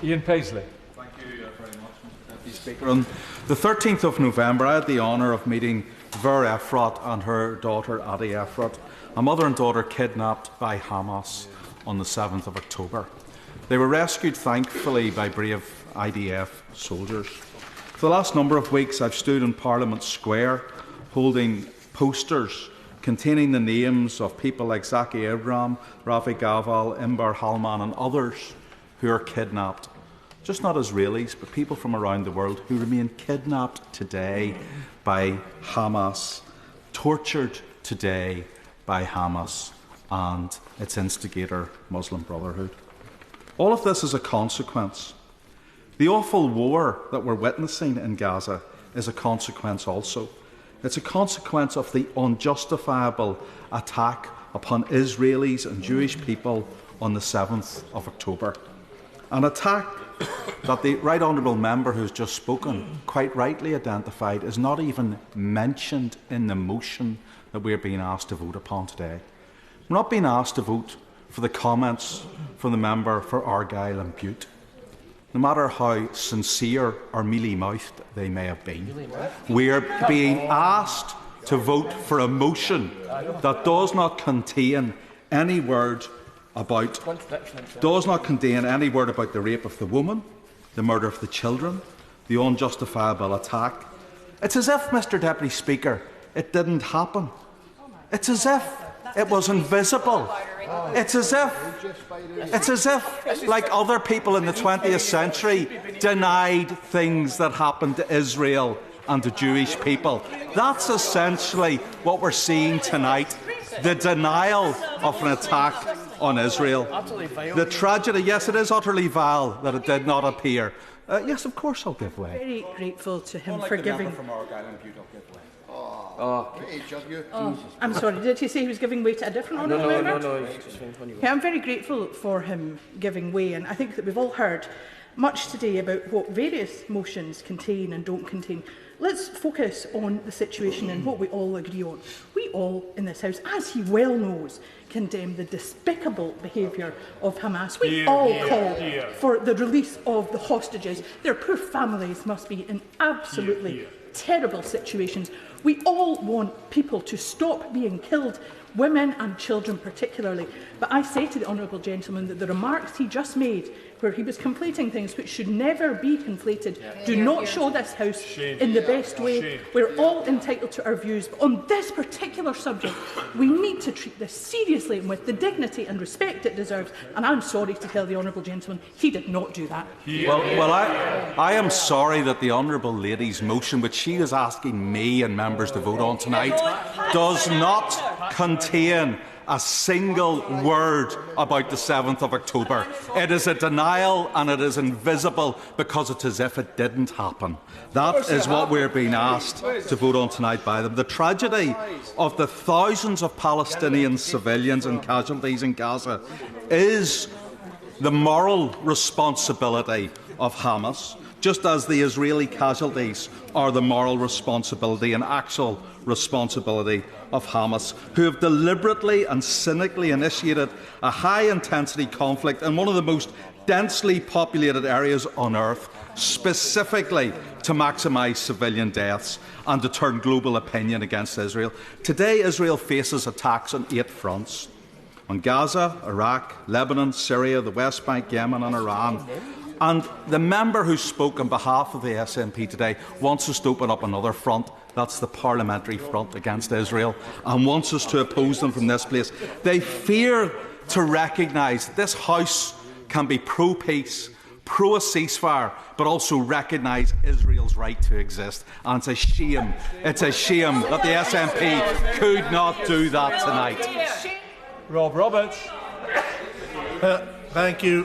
Ian Paisley. Thank you very much, Mr Deputy Speaker. On the 13th of November, I had the honour of meeting Ver Efrat and her daughter Adi Efrat, a mother and daughter kidnapped by Hamas on the 7th of October. They were rescued, thankfully, by brave IDF soldiers. For the last number of weeks, I've stood in Parliament Square holding posters containing the names of people like Zaki Abraham, Rafi Gaval, Imber Halman and others who are kidnapped. Just not Israelis, but people from around the world who remain kidnapped today by Hamas, tortured today by Hamas and its instigator, Muslim Brotherhood. All of this is a consequence. The awful war that we're witnessing in Gaza is a consequence also. It's a consequence of the unjustifiable attack upon Israelis and Jewish people on the 7th of October. An attack that the Right Honourable Member who has just spoken quite rightly identified is not even mentioned in the motion that we are being asked to vote upon today. We're not being asked to vote for the comments from the member for Argyll and Bute, no matter how sincere or mealy-mouthed they may have been. We are being asked to vote for a motion that does not contain any word about the rape of the woman, the murder of the children, the unjustifiable attack. It's as if, Mr Deputy Speaker, it didn't happen. It's as if it was invisible. It's as if, like other people in the 20th century, denied things that happened to Israel and to Jewish people. That's essentially what we're seeing tonight, the denial of an attack on Israel. The tragedy, yes, it is utterly vile that it did not appear. Yes, of course I'll give way. Very grateful to him for giving. I'm sorry, did he say he was giving way to a different honourable member? No. I'm very grateful for him giving way, and I think that we've all heard much today about what various motions contain and don't contain. Let's focus on the situation and what we all agree on. We all in this House, as he well knows, condemn the despicable behaviour of Hamas. We all call for the release of the hostages. Their poor families must be in absolutely terrible situations. We all want people to stop being killed, women and children particularly. But I say to the honourable gentleman that the remarks he just made, where he was conflating things which should never be conflated, do not show this House in the best way. We're all entitled to our views, but on this particular subject, we need to treat this seriously and with the dignity and respect it deserves. And I'm sorry to tell the honourable gentleman, he did not do that. Well, I am sorry that the honourable lady's motion, which she is asking me and members to vote on tonight, does not contain a single word about the 7th of October. It is a denial and it is invisible because it's as if it didn't happen. That is what we're being asked to vote on tonight by them. The tragedy of the thousands of Palestinian civilians and casualties in Gaza is the moral responsibility of Hamas, just as the Israeli casualties are the moral responsibility and actual responsibility of Hamas, who have deliberately and cynically initiated a high-intensity conflict in one of the most densely populated areas on earth, specifically to maximise civilian deaths and to turn global opinion against Israel. Today, Israel faces attacks on 8 fronts: on Gaza, Iraq, Lebanon, Syria, the West Bank, Yemen and Iran. And the member who spoke on behalf of the SNP today wants us to open up another front. That's the parliamentary front against Israel, and wants us to oppose them from this place. They fear to recognise that this House can be pro-peace, pro a ceasefire, but also recognise Israel's right to exist. And it's a shame that the SNP could not do that tonight. Rob Roberts. Thank you.